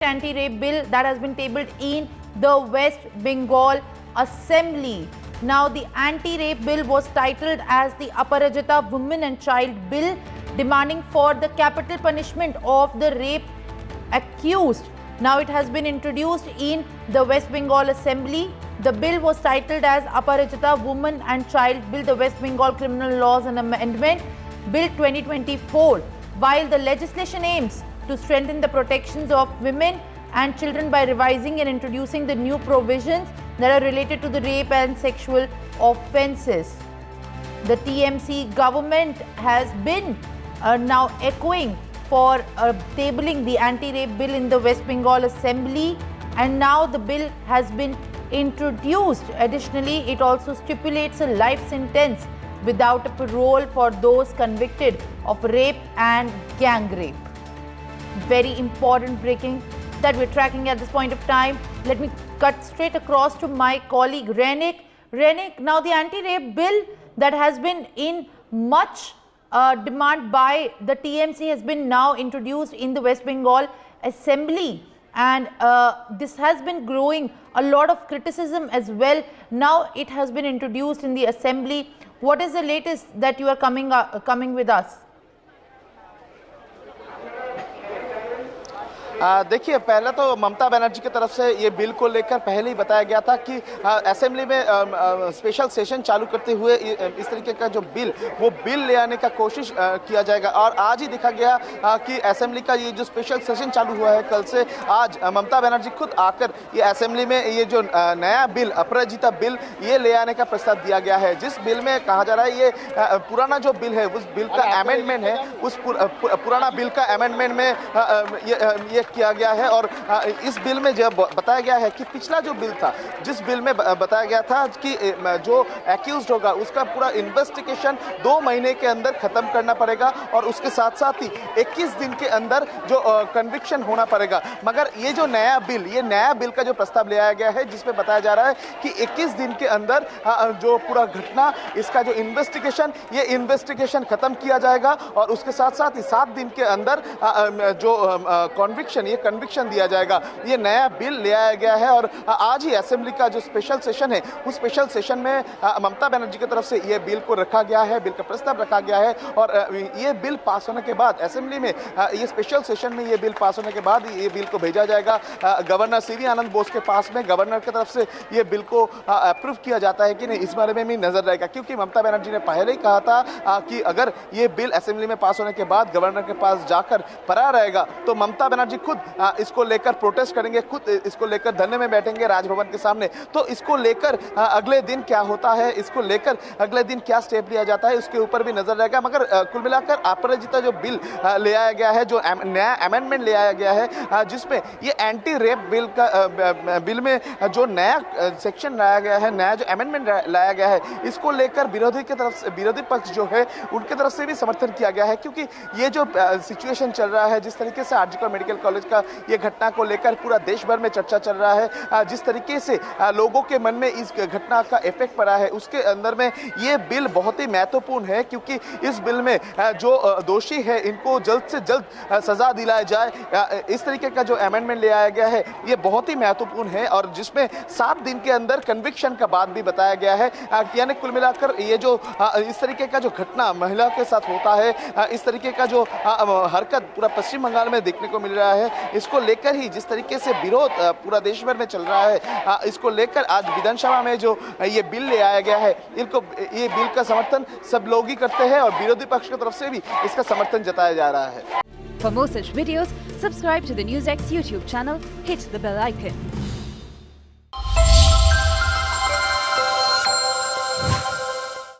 anti-rape bill that has been tabled in the West Bengal Assembly. Now, the anti-rape bill was titled as the Aparajita Women and Child Bill, demanding for the capital punishment of the rape accused. Now, it has been introduced in the West Bengal Assembly. The bill was titled as Aparajita Women and Child Bill, the West Bengal Criminal Laws and Amendment Bill 2024. While the legislation aims to strengthen the protections of women and children by revising and introducing the new provisions that are related to the rape and sexual offences. The TMC government has been now echoing for tabling the anti-rape bill in the West Bengal Assembly, and now the bill has been introduced. Additionally, it also stipulates a life sentence without a parole for those convicted of rape and gang rape. Very important breaking that we're tracking at this point of time. Let me cut straight across to my colleague Renik. Renik, now the anti-rape bill that has been in much demand by the TMC has been now introduced in the West Bengal Assembly, and this has been growing a lot of criticism as well. Now it has been introduced in the Assembly. What is the latest that you are coming with us? देखिए, पहले तो ममता बनर्जी की तरफ से ये bill को लेकर पहले ही बताया गया था कि असेंबली में स्पेशल सेशन चालू करते हुए इस तरीके का जो बिल वो बिल ले आने का कोशिश किया जाएगा। और आज ही देखा गया कि असेंबली का ये जो स्पेशल सेशन चालू हुआ है कल से, आज ममता बनर्जी खुद आकर ये असेंबली में ये जो नया बिल अपराजिता बिल ये ले आने का प्रस्ताव दिया गया है, जिस बिल में कहा जा रहा है ये पुराना जो बिल है उस बिल का अमेंडमेंट है, उस पुराना बिल का अमेंडमेंट में ये किया गया है। और इस बिल में जब बताया गया है कि पिछला जो बिल था, जिस बिल में बताया गया था कि जो एक्यूज्ड होगा उसका पूरा इन्वेस्टिगेशन 2 महीने के अंदर खत्म करना पड़ेगा और उसके साथ साथ ही 21 दिन के अंदर जो कन्विक्शन होना पड़ेगा। मगर ये जो नया बिल, ये नया बिल का जो प्रस्ताव ले आया गया है जिसमें बताया जा रहा है कि 21 दिन के अंदर जो पूरा घटना, इसका जो इन्वेस्टिगेशन खत्म किया जाएगा और उसके साथ साथ ही 7 दिन के अंदर जो कन्विक्शन दिया जाएगा। ये नया बिल ले आया गया है और आज ही असेंबली का जो स्पेशल सेशन है उस स्पेशल सेशन में ममता बनर्जी की तरफ से ये बिल को रखा गया है, बिल का प्रस्ताव रखा गया है। और ये बिल पास होने के बाद असेंबली में ये स्पेशल सेशन में ये बिल पास होने के बाद ये बिल को भेजा जाएगा गवर्नर सीवी आनंद बोस के पास में। गवर्नर की तरफ से ये बिल को अप्रूव किया जाता है कि नहीं, इस बारे में भी नजर रहेगा, क्योंकि ममता बनर्जी ने पहले ही कहा था कि अगर ये बिल असेंबली में पास होने के बाद गवर्नर के पास जाकर पड़ा रहेगा तो ममता बनर्जी खुद इसको लेकर प्रोटेस्ट करेंगे, खुद इसको लेकर धरने में बैठेंगे राजभवन के सामने। तो इसको लेकर अगले दिन क्या होता है, इसको लेकर अगले दिन क्या स्टेप लिया जाता है, उसके ऊपर भी नजर रहेगा। मगर कुल मिलाकर अपराजिता जो बिल ले आया गया है, जो नया अमेंडमेंट ले आया गया है, जिसमें ये एंटी रेप बिल में जो नया सेक्शन लाया गया है, नया जो अमेंडमेंट लाया गया है, इसको लेकर विरोधी पक्ष जो है उनकी तरफ से भी समर्थन किया गया है। क्योंकि ये जो सिचुएशन चल रहा है, जिस तरीके से आरजी कॉर मेडिकल कॉलेज का ये घटना को लेकर पूरा देश भर में चर्चा चल रहा है, जिस तरीके से लोगों के मन में इस घटना का इफेक्ट पड़ा है, उसके अंदर में ये बिल बहुत ही महत्वपूर्ण है। क्योंकि इस बिल में जो दोषी है इनको जल्द से जल्द सजा दिलाया जाए, इस तरीके का जो अमेंडमेंट ले आया गया है ये बहुत ही महत्वपूर्ण है। और जिसमें 7 दिन के अंदर कन्विक्शन का बात भी बताया गया है। यानी कुल मिलाकर ये जो इस तरीके का जो घटना महिला के साथ होता है, इस तरीके का जो हरकत पूरा पश्चिम बंगाल में देखने को मिल रहा है, इसको लेकर ही जिस तरीके से विरोध पूरा देश भर में चल रहा है, इसको लेकर आज विधानसभा में जो ये बिल ले आया गया है, ये बिल का समर्थन सब लोग ही करते हैं और विरोधी पक्ष की तरफ से भी इसका समर्थन जताया जा रहा है। For more such videos, subscribe to the NewsX YouTube channel, hit the bell icon.